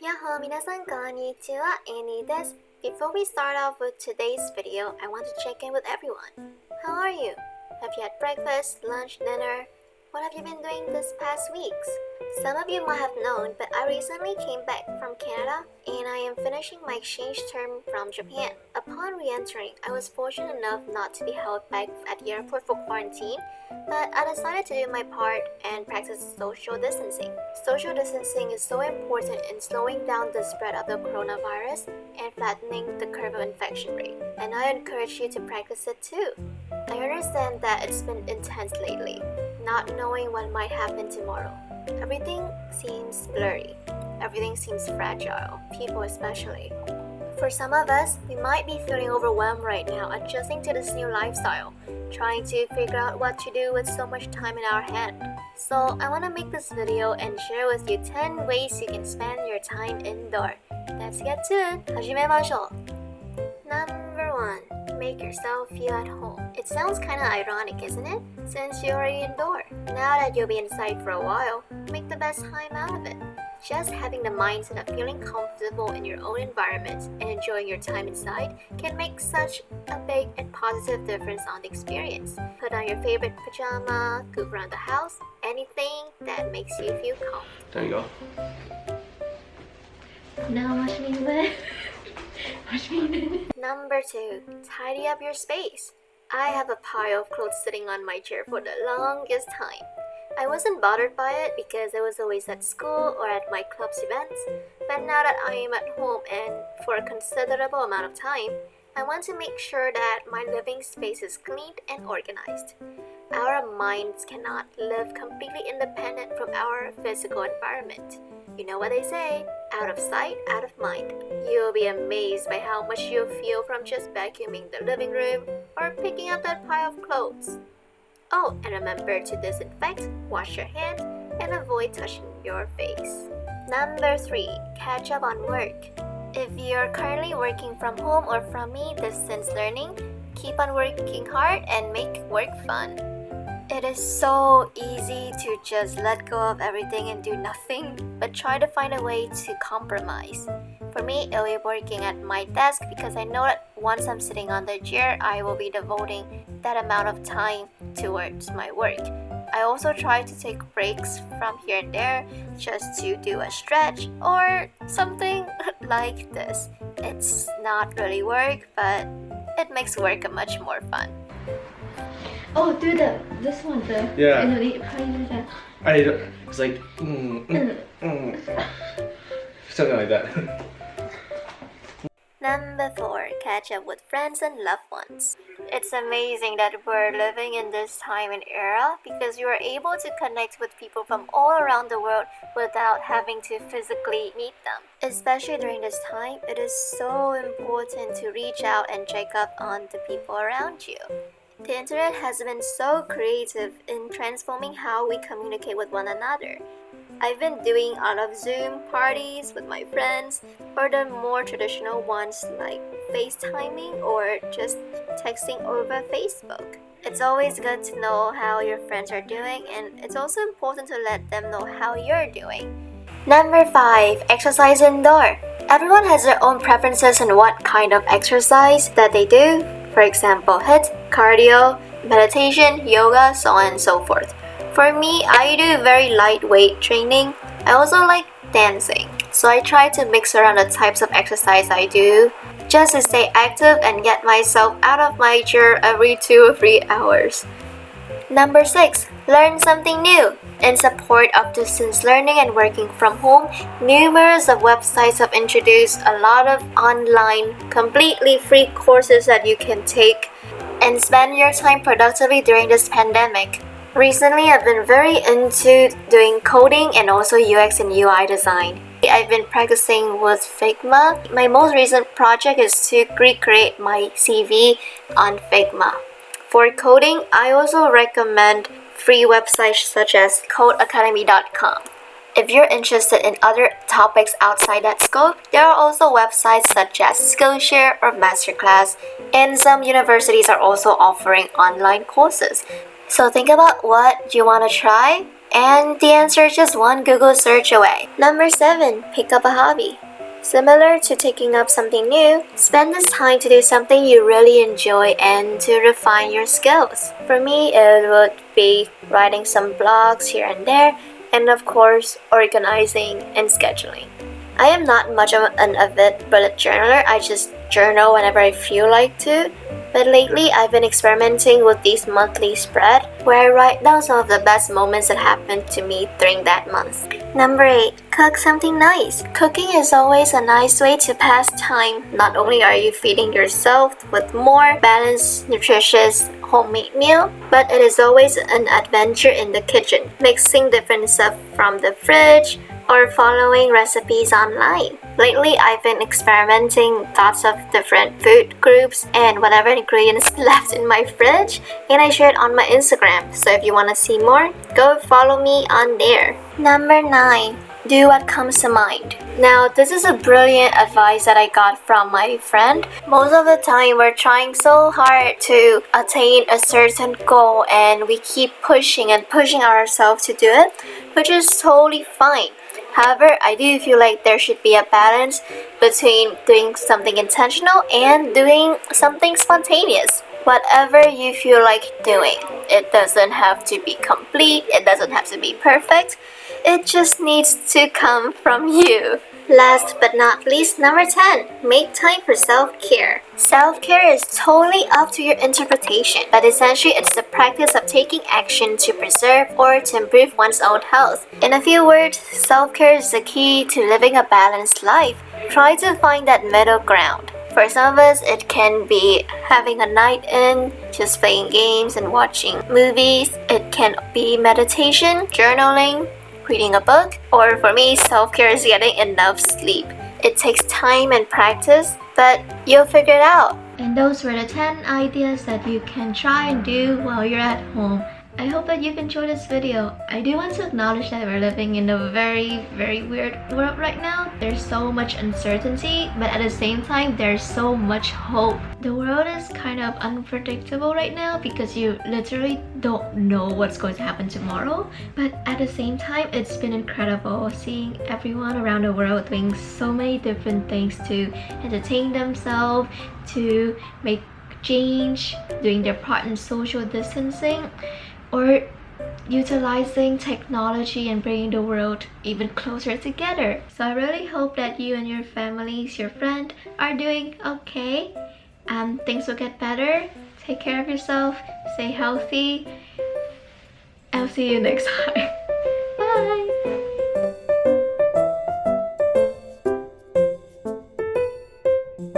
Yahoo! Minasan konnichiwa, Annie desu. Before we start off with today's video, I want to check in with everyone. How are you? Have you had breakfast, lunch, dinner? What have you been doing this past weeks? Some of you might have known, but I recently came back from Canada and I am finishing my exchange term from Japan. Upon re-entering, I was fortunate enough not to be held back at the airport for quarantine, but I decided to do my part and practice social distancing. Social distancing is so important in slowing down the spread of the coronavirus and flattening the curve of infection rate, and I encourage you to practice it too. I understand that it's been intense lately, not knowing what might happen tomorrow. Everything seems blurry. Everything seems fragile, people especially. For some of us, we might be feeling overwhelmed right now, adjusting to this new lifestyle, trying to figure out what to do with so much time in our hand. So I want to make this video and share with you 10 ways you can spend your time indoor. Let's get to it. 始めましょう. Number 1. Make yourself feel at home. It sounds kinda ironic, isn't it? Since you're already indoor. Now that you'll be inside for a while, make the best time out of it. Just having the mindset of feeling comfortable in your own environment and enjoying your time inside can make such a big and positive difference on the experience. Put on your favorite pajama, goof around the house, anything that makes you feel calm. There you go. Now watch me win. Watch me win. Number 2. Tidy up your space. I have a pile of clothes sitting on my chair for the longest time. I wasn't bothered by it because I was always at school or at my club's events, but now that I am at home and for a considerable amount of time, I want to make sure that my living space is cleaned and organized. Our minds cannot live completely independent from our physical environment. You know what they say, out of sight, out of mind. You'll be amazed by how much you'll feel from just vacuuming the living room or picking up that pile of clothes. Oh, and remember to disinfect, wash your hands, and avoid touching your face. Number 3. Catch up on work. If you're currently working from home or from distance learning, keep on working hard and make work fun. It is so easy to just let go of everything and do nothing, but try to find a way to compromise. For me, I'll be working at my desk because I know that once I'm sitting on the chair, I will be devoting that amount of time towards my work. I also try to take breaks from here and there just to do a stretch or something like this. It's not really work, but it makes work much more fun. Oh, do this one, the Yeah. how do you do that? It's like something like that. Number 4. Catch up with friends and loved ones. It's amazing that we're living in this time and era because you are able to connect with people from all around the world without having to physically meet them. Especially during this time, it is so important to reach out and check up on the people around you. The internet has been so creative in transforming how we communicate with one another. I've been doing a lot of Zoom parties with my friends, or the more traditional ones like FaceTiming or just texting over Facebook. It's always good to know how your friends are doing, and it's also important to let them know how you're doing. Number 5. Exercise indoor. Everyone has their own preferences on what kind of exercise that they do. For example, HIIT, cardio, meditation, yoga, so on and so forth. For me, I do very lightweight training. I also like dancing, so I try to mix around the types of exercise I do just to stay active and get myself out of my chair every 2 or 3 hours. Number 6. Learn something new. In support of distance learning and working from home, numerous of websites have introduced a lot of online, completely free courses that you can take and spend your time productively during this pandemic. Recently, I've been very into doing coding and also UX and UI design. I've been practicing with Figma. My most recent project is to recreate my CV on Figma. For coding, I also recommend free websites such as codeacademy.com. If you're interested in other topics outside that scope, there are also websites such as Skillshare or Masterclass, and some universities are also offering online courses. So think about what you want to try And the answer is just one Google search away. Number 7, pick up a hobby. Similar to taking up something new, spend this time to do something you really enjoy and to refine your skills. For me, it would be writing some blogs here and there, and of course, organizing and scheduling. I am not much of an avid bullet journaler, I just journal whenever I feel like to. But lately, I've been experimenting with these monthly spread where I write down some of the best moments that happened to me during that month. Number 8, cook something nice. Cooking is always a nice way to pass time. Not only are you feeding yourself with more balanced, nutritious, homemade meal, but it is always an adventure in the kitchen, mixing different stuff from the fridge or following recipes online. Lately, I've been experimenting lots of different food groups and whatever ingredients left in my fridge, and I share it on my Instagram. So if you want to see more, go follow me on there. Number 9, do what comes to mind. Now, this is a brilliant advice that I got from my friend. Most of the time, we're trying so hard to attain a certain goal and we keep pushing and pushing ourselves to do it, which is totally fine. However, I do feel like there should be a balance between doing something intentional and doing something spontaneous. Whatever you feel like doing, it doesn't have to be complete, it doesn't have to be perfect, it just needs to come from you. Last but not least, number 10, make time for self-care. Self-care is totally up to your interpretation, but essentially it's the practice of taking action to preserve or to improve one's own health. In a few words, self-care is the key to living a balanced life. Try to find that middle ground. For some of us, it can be having a night in, just playing games and watching movies. It can be meditation, journaling, reading a book, or for me, self-care is getting enough sleep. It takes time and practice, but you'll figure it out. And those were the 10 ideas that you can try and do while you're at home. I hope that you've enjoyed this video. I do want to acknowledge that we're living in a very, very weird world right now. There's so much uncertainty, but at the same time, there's so much hope. The world is kind of unpredictable right now because you literally don't know what's going to happen tomorrow. But at the same time, it's been incredible seeing everyone around the world doing so many different things to entertain themselves, to make change, doing their part in social distancing, or utilizing technology and bringing the world even closer together. So I really hope that you and your families, your friend, are doing okay. Things will get better. Take care of yourself, stay healthy. I'll see you next time.